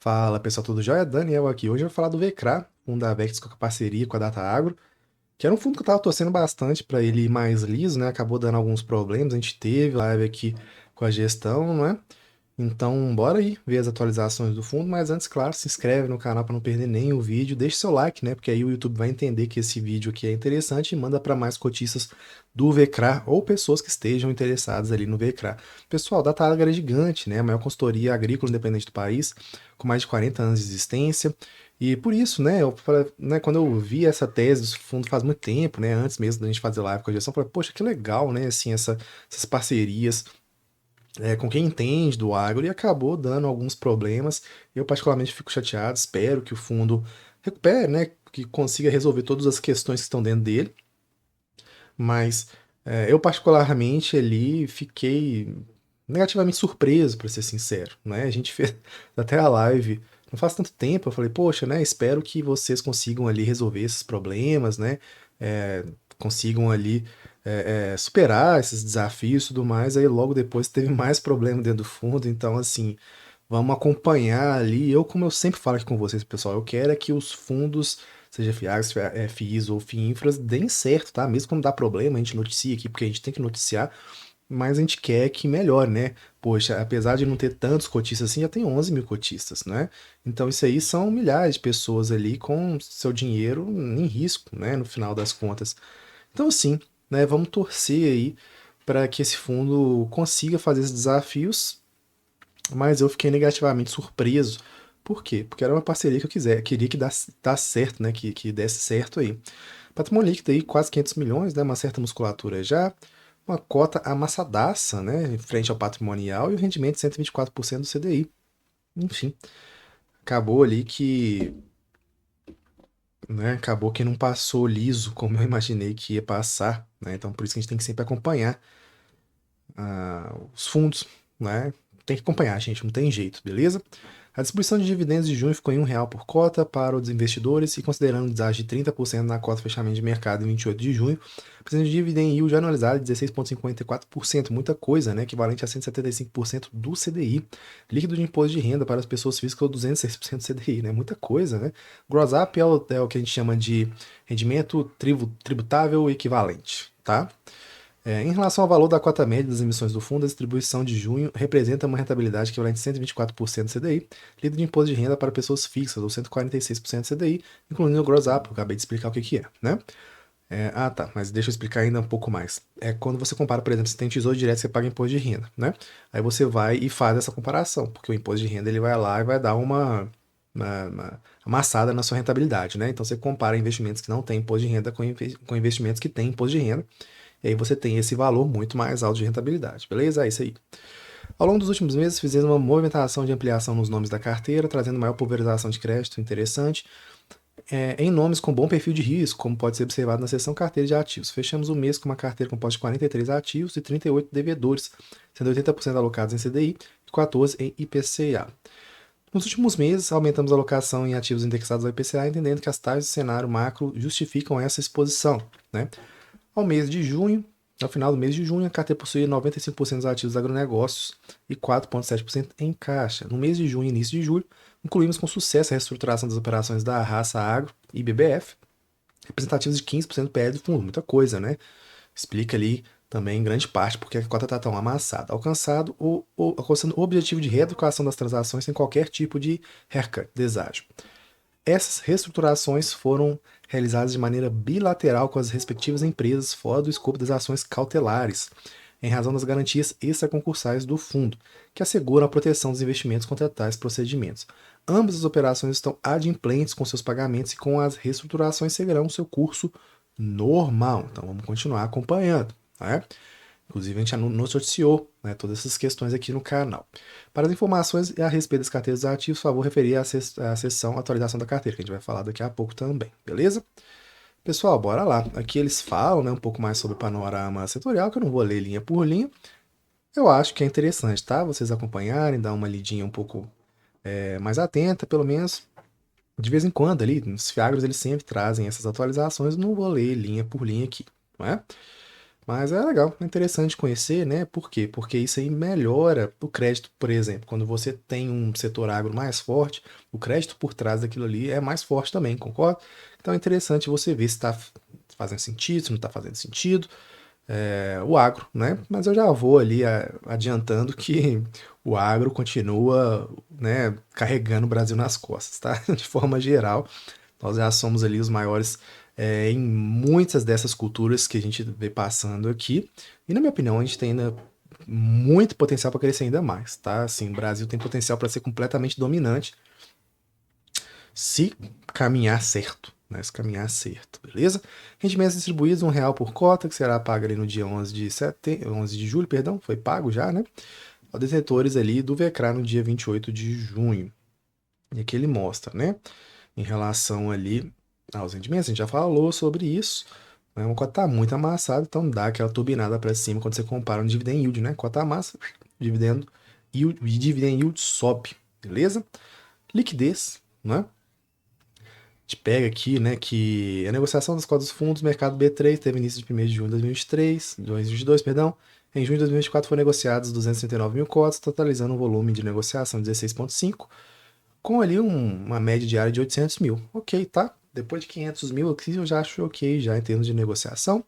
Fala pessoal, tudo jóia? Daniel aqui. Hoje eu vou falar do VCRA, fundo da Vex com a parceria com a Data Agro, que era um fundo que eu tava torcendo bastante para ele ir mais liso, né? Acabou dando alguns problemas, a gente teve live aqui com a gestão, não é? Então, bora aí ver as atualizações do fundo, mas antes, claro, se inscreve no canal para não perder nenhum vídeo, deixa seu like, né? Porque aí o YouTube vai entender que esse vídeo aqui é interessante e manda para mais cotistas do VCRA ou pessoas que estejam interessadas ali no VCRA. Pessoal, a Data Agro é gigante, né? A maior consultoria agrícola independente do país, com mais de 40 anos de existência. E por isso, né, quando eu vi essa tese do fundo faz muito tempo, né, antes mesmo da gente fazer live com a gestão, eu falei, poxa, que legal, né, assim, essas parcerias com quem entende do agro e acabou dando alguns problemas. Eu particularmente fico chateado, espero que o fundo recupere, né, que consiga resolver todas as questões que estão dentro dele, mas eu particularmente ali fiquei negativamente surpreso, para ser sincero, né? A gente fez até a live não faz tanto tempo, eu falei, poxa, né, espero que vocês consigam ali resolver esses problemas, né, é, consigam ali superar esses desafios e tudo mais, aí logo depois teve mais problema dentro do fundo, então assim, vamos acompanhar ali. Como eu sempre falo aqui com vocês, pessoal, eu quero é que os fundos, seja FIAGs, FIIs ou FIINFRAs, deem certo, tá? Mesmo quando dá problema, a gente noticia aqui, porque a gente tem que noticiar, mas a gente quer que melhore, né? Poxa, apesar de não ter tantos cotistas assim, já tem 11 mil cotistas, né? Então isso aí são milhares de pessoas ali com seu dinheiro em risco, né? No final das contas. Então assim, né? Vamos torcer aí para que esse fundo consiga fazer esses desafios, mas eu fiquei negativamente surpreso. Por quê? Porque era uma parceria que queria que desse certo, né? Que desse certo aí. Patrimônio líquido aí, quase 500 milhões, né? Uma certa musculatura já. Uma cota amassadaça, né? Frente ao patrimonial e o rendimento de 124% do CDI. Enfim, acabou ali que, né? Acabou que não passou liso como eu imaginei que ia passar, né? Então por isso que a gente tem que sempre acompanhar os fundos, né? Tem que acompanhar, gente, não tem jeito, beleza? A distribuição de dividendos de junho ficou em R$ 1 por cota para os investidores e considerando um deságio de 30% na cota fechamento de mercado em 28 de junho, apresenta um dividend yield anualizado de 16,54%, muita coisa, né? Equivalente a 175% do CDI. Líquido de imposto de renda para as pessoas físicas, 206% do CDI, né? Muita coisa, né? Gross up é o que a gente chama de rendimento tributável equivalente, tá? Em relação ao valor da cota média das emissões do fundo, a distribuição de junho representa uma rentabilidade equivalente a 124% do CDI, líder de imposto de renda para pessoas fixas, ou 146% do CDI, incluindo o gross up, eu acabei de explicar o que é, né? Tá, mas deixa eu explicar ainda um pouco mais. Quando você compara, por exemplo, se tem tesouro direto, você paga imposto de renda, né? Aí você vai e faz essa comparação, porque o imposto de renda ele vai lá e vai dar uma amassada na sua rentabilidade, né? Então você compara investimentos que não têm imposto de renda com investimentos que têm imposto de renda, e aí você tem esse valor muito mais alto de rentabilidade, beleza? É isso aí. Ao longo dos últimos meses, fizemos uma movimentação de ampliação nos nomes da carteira, trazendo maior pulverização de crédito interessante, em nomes com bom perfil de risco, como pode ser observado na seção carteira de ativos. Fechamos o mês com uma carteira composta de 43 ativos e 38 devedores, sendo 80% alocados em CDI e 14% em IPCA. Nos últimos meses, aumentamos a alocação em ativos indexados ao IPCA, entendendo que as taxas do cenário macro justificam essa exposição, né? Ao mês de junho, ao final do mês de junho, a carteira possuía 95% dos ativos agronegócios e 4,7% em caixa. No mês de junho e início de julho, concluímos com sucesso a reestruturação das operações da Raça Agro e BBF, representativos de 15% do PL do fundo. Muita coisa, né? Explica ali também em grande parte porque a cota está tão amassada. Alcançando o objetivo de reeducação das transações sem qualquer tipo de haircut, deságio. Essas reestruturações foram realizadas de maneira bilateral com as respectivas empresas fora do escopo das ações cautelares, em razão das garantias extraconcursais do fundo, que asseguram a proteção dos investimentos contra tais procedimentos. Ambas as operações estão adimplentes com seus pagamentos e com as reestruturações seguirão seu curso normal. Então vamos continuar acompanhando. Né? Inclusive, a gente já noticiou, né, todas essas questões aqui no canal. Para as informações a respeito das carteiras ativos, por favor, referir à seção atualização da carteira, que a gente vai falar daqui a pouco também, beleza? Pessoal, bora lá. Aqui eles falam, né, um pouco mais sobre o panorama setorial, que eu não vou ler linha por linha. Eu acho que é interessante, tá? Vocês acompanharem, dar uma lidinha um pouco mais atenta, pelo menos de vez em quando ali. Nos Fiagros eles sempre trazem essas atualizações, não vou ler linha por linha aqui, não é? Mas é legal, é interessante conhecer, né? Por quê? Porque isso aí melhora o crédito, por exemplo. Quando você tem um setor agro mais forte, o crédito por trás daquilo ali é mais forte também, concorda? Então é interessante você ver se está fazendo sentido, se não está fazendo sentido, o agro, né? Mas eu já vou ali adiantando que o agro continua, né, carregando o Brasil nas costas, tá? De forma geral, nós já somos ali os maiores em muitas dessas culturas que a gente vê passando aqui. E na minha opinião, a gente tem ainda muito potencial para crescer ainda mais, tá? Assim, o Brasil tem potencial para ser completamente dominante se caminhar certo, né? Se caminhar certo, beleza? Rendimentos distribuídos, R$ 1 por cota, que será pago ali no dia 11 de julho, perdão, foi pago já, né? Aos detentores ali do VECRA no dia 28 de junho. E aqui ele mostra, né? Em relação ali aos rendimentos, a gente já falou sobre isso. Né? Uma cota está muito amassada, então dá aquela turbinada para cima quando você compara um dividend yield, né? Cota amassa, dividend yield sobe, beleza? Liquidez, né? A gente pega aqui, né, que a negociação das cotas dos fundos, mercado B3 teve início de 1º de junho de 2022, perdão. Em junho de 2024 foram negociadas 269 mil cotas, totalizando um volume de negociação de 16,5, com ali uma média diária de 800 mil. Ok, tá? Depois de 500 mil aqui eu já acho ok, já em termos de negociação.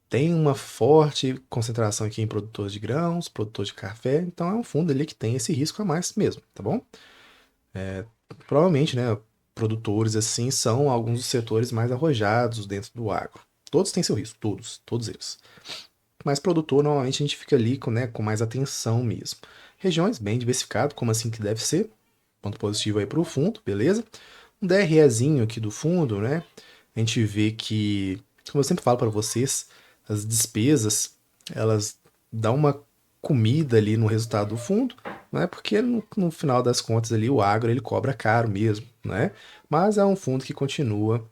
Tem uma forte concentração aqui em produtores de grãos, produtores de café, então é um fundo ali que tem esse risco a mais mesmo, tá bom? Provavelmente, né, produtores assim são alguns dos setores mais arrojados dentro do agro. Todos têm seu risco, todos eles. Mas produtor, normalmente a gente fica ali com mais atenção mesmo. Regiões bem diversificado, como assim que deve ser. Ponto positivo aí para o fundo, beleza? Um DREzinho aqui do fundo, né? A gente vê que, como eu sempre falo para vocês, as despesas, elas dão uma comida ali no resultado do fundo, né? Porque no final das contas ali o agro ele cobra caro mesmo, né? Mas é um fundo que continua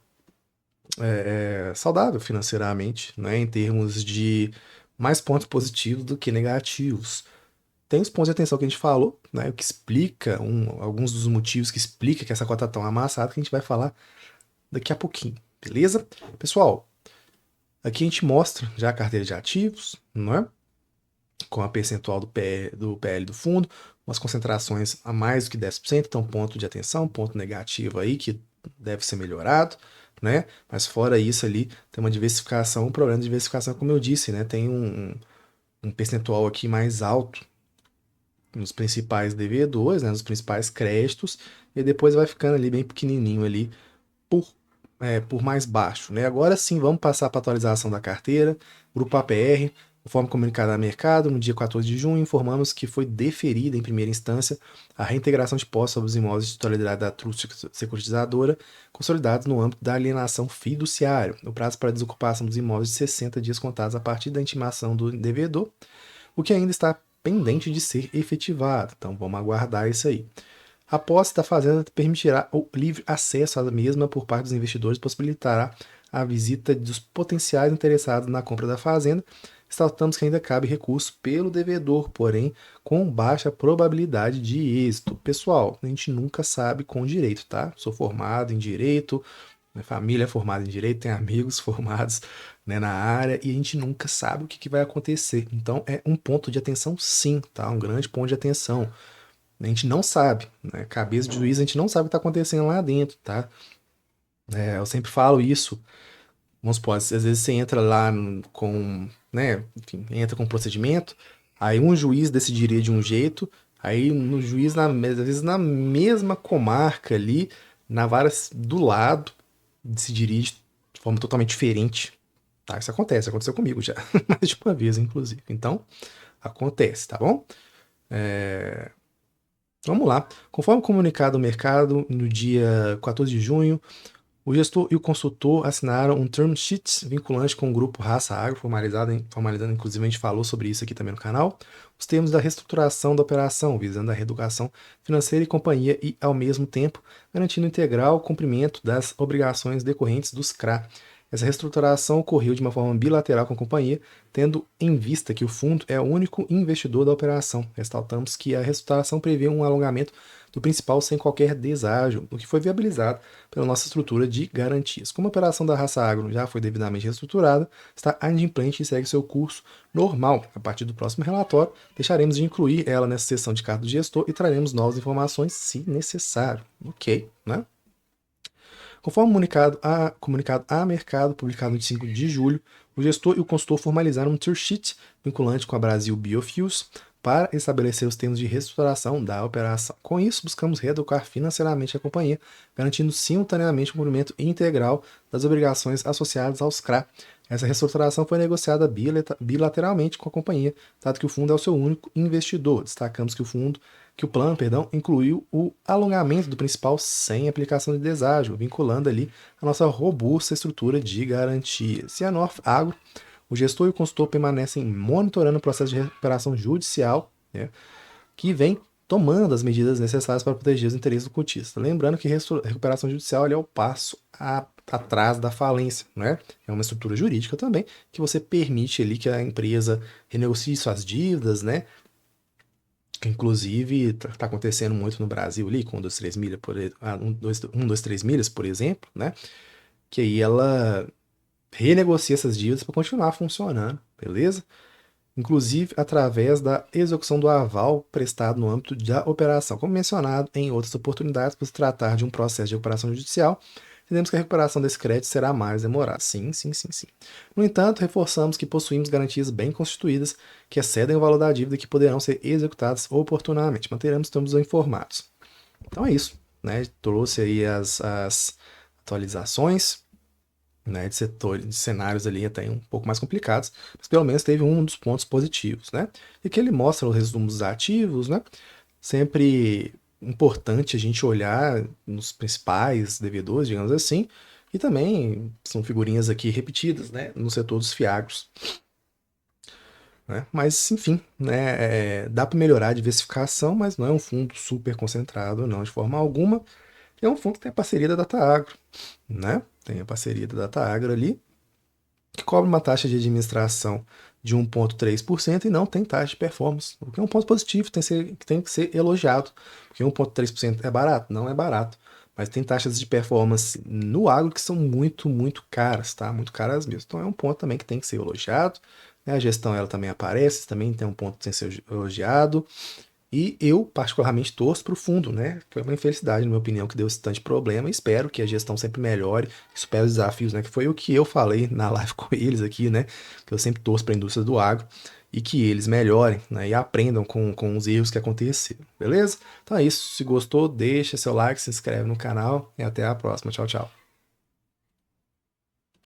saudável financeiramente, né? Em termos de mais pontos positivos do que negativos. Tem os pontos de atenção que a gente falou, né? O que explica alguns dos motivos que explica que essa cota tá tão amassada que a gente vai falar daqui a pouquinho, beleza? Pessoal, aqui a gente mostra já a carteira de ativos, não é? Com a percentual do PL do fundo, umas concentrações a mais do que 10%, então ponto de atenção, ponto negativo aí que deve ser melhorado, né? Mas fora isso ali, tem uma diversificação, um problema de diversificação, como eu disse, né? Tem um percentual aqui mais alto nos principais devedores, né? Nos principais créditos, e depois vai ficando ali bem pequenininho ali por por mais baixo. Né? Agora sim, vamos passar para a atualização da carteira. Grupo APR, conforme comunicado ao mercado, no dia 14 de junho, informamos que foi deferida em primeira instância a reintegração de posse sobre os imóveis de titularidade da Trust Securitizadora, consolidados no âmbito da alienação fiduciária. O prazo para desocupação dos imóveis de 60 dias contados a partir da intimação do devedor, o que ainda está pendente de ser efetivado. Então vamos aguardar isso aí. A posse da fazenda permitirá o livre acesso à mesma por parte dos investidores, possibilitará a visita dos potenciais interessados na compra da fazenda. Ressaltamos que ainda cabe recurso pelo devedor, porém com baixa probabilidade de êxito. Pessoal, a gente nunca sabe com direito, tá? Sou formado em direito, minha família é formada em direito, tem amigos formados, né, na área e a gente nunca sabe o que vai acontecer. Então é um ponto de atenção, sim, tá? Um grande ponto de atenção. A gente não sabe, né? Cabeça de juiz, a gente não sabe o que está acontecendo lá dentro, tá? Eu sempre falo isso. Vamos supor, às vezes você entra lá com, né, enfim, entra com um procedimento, aí um juiz decidiria de um jeito, aí no juiz, às vezes na mesma comarca ali, na vara do lado, decidiria de forma totalmente diferente, tá? Isso acontece, aconteceu comigo já, mais de uma vez, inclusive. Então, acontece, tá bom? Vamos lá. Conforme comunicado ao mercado, no dia 14 de junho, o gestor e o consultor assinaram um term sheet vinculante com o grupo Raça Agro, formalizando, inclusive a gente falou sobre isso aqui também no canal, os termos da reestruturação da operação, visando a reeducação financeira e companhia e, ao mesmo tempo, garantindo integral cumprimento das obrigações decorrentes dos CRA. Essa reestruturação ocorreu de uma forma bilateral com a companhia, tendo em vista que o fundo é o único investidor da operação. Ressaltamos que a reestruturação prevê um alongamento do principal sem qualquer deságio, o que foi viabilizado pela nossa estrutura de garantias. Como a operação da Raça Agro já foi devidamente reestruturada, está inadimplente e segue seu curso normal. A partir do próximo relatório, deixaremos de incluir ela nessa seção de carta do gestor e traremos novas informações se necessário. Ok, né? Conforme comunicado a mercado, publicado no 5 de julho, o gestor e o consultor formalizaram um term sheet vinculante com a Brasil Biofuels para estabelecer os termos de reestruturação da operação. Com isso, buscamos reeducar financeiramente a companhia, garantindo simultaneamente o cumprimento integral das obrigações associadas aos CRA. Essa reestruturação foi negociada bilateralmente com a companhia, dado que o fundo é o seu único investidor. Destacamos que o plano, incluiu o alongamento do principal sem aplicação de deságio, vinculando ali a nossa robusta estrutura de garantias. E a North Agro, o gestor e o consultor permanecem monitorando o processo de recuperação judicial, né, que vem tomando as medidas necessárias para proteger os interesses do cotista. Lembrando que recuperação judicial é o passo atrás da falência, né? É uma estrutura jurídica também que você permite ali que a empresa renegocie suas dívidas, né? Que inclusive está acontecendo muito no Brasil ali, com 123 milhas, 123 milhas, por exemplo, né? Que aí ela renegocia essas dívidas para continuar funcionando, beleza? Inclusive através da execução do aval prestado no âmbito da operação. Como mencionado em outras oportunidades, por se tratar de um processo de recuperação judicial, entendemos que a recuperação desse crédito será mais demorada. Sim. No entanto, reforçamos que possuímos garantias bem constituídas que excedem o valor da dívida e que poderão ser executadas oportunamente. Manteremos todos informados. Então é isso, né? Trouxe aí as atualizações, né, de cenários ali até um pouco mais complicados, mas pelo menos teve um dos pontos positivos, né? E que ele mostra os resumos dos ativos, né? Sempre importante a gente olhar nos principais devedores, digamos assim, e também são figurinhas aqui repetidas, né, no setor dos fiagros. Né? Mas, enfim, né, dá para melhorar a diversificação, mas não é um fundo super concentrado, não, de forma alguma. É um fundo que tem a parceria da DataAgro, né? Tem a parceria da DataAgro ali, que cobra uma taxa de administração de 1,3% e não tem taxa de performance, o que é um ponto positivo, tem que ser elogiado, porque 1,3% é barato? Não é barato, mas tem taxas de performance no agro que são muito caras, tá? Muito caras mesmo. Então é um ponto também que tem que ser elogiado, né? A gestão ela também aparece, também tem um ponto que tem que ser elogiado. E eu, particularmente, torço para o fundo, né? Foi uma infelicidade, na minha opinião, que deu esse tanto de problema. Espero que a gestão sempre melhore, supere os desafios, né? Que foi o que eu falei na live com eles aqui, né? Que eu sempre torço para a indústria do agro e que eles melhorem, né? E aprendam com os erros que aconteceram, beleza? Então é isso. Se gostou, deixa seu like, se inscreve no canal e até a próxima. Tchau, tchau.